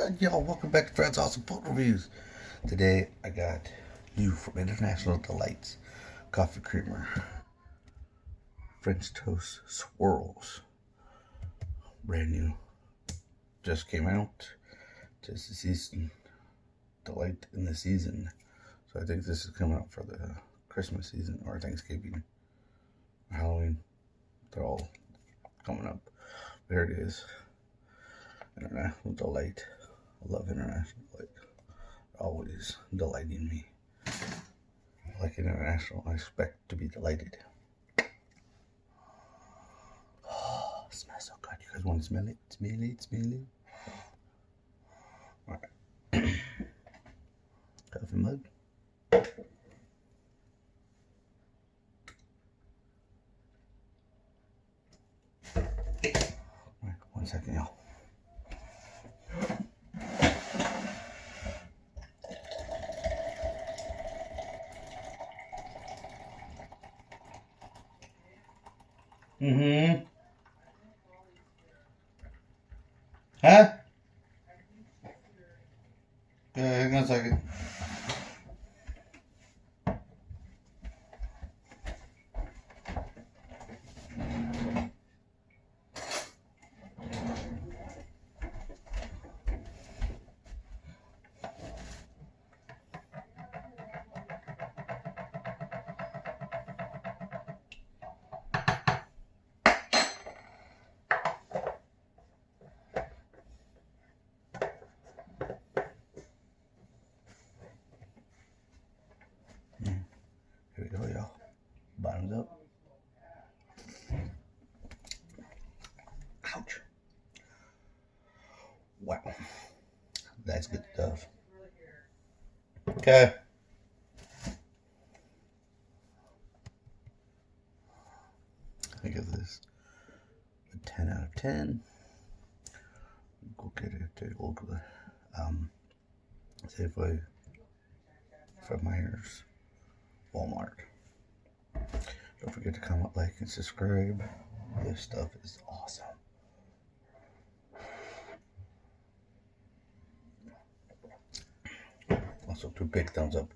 good, y'all? Welcome back to Fred's Awesome Food Reviews. Today, I got you from International Delights Coffee Creamer French Toast Swirls. Brand new. Just came out. Just the season. Delight in the season. So I think this is coming out for the Christmas season or Thanksgiving, Halloween. They're all coming up. There it is. International Delight. I love International Delight. Always delighting me. Like International, I expect to be delighted. Oh, it smells so good. You guys want to smell it? Smell it, smell it. Alright. Coffee mug. Alright, 1 second, y'all. Huh? Yeah, hang on a second. Here we go, y'all. Bottoms up. Ouch. Wow. That's good stuff. Okay. I give this a 10 out of 10. Go get it at the local Safeway, Fred Meyer's, Walmart. Don't forget to comment, like, and subscribe. This stuff is awesome. Also, 2 big thumbs up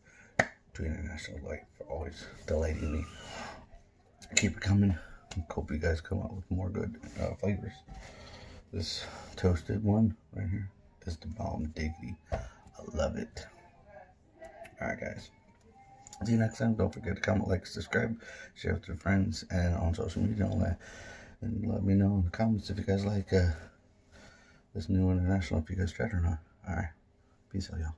to International Delight for always delighting me. Keep it coming. Hope you guys come out with more good flavors. This toasted one right here is the bomb diggity. I love it. Alright, guys. See you next time. Don't forget to comment, like, subscribe, share with your friends, and on social media and all that. And let me know in the comments if you guys like this new International, if you guys tried or not. Alright. Peace out, y'all.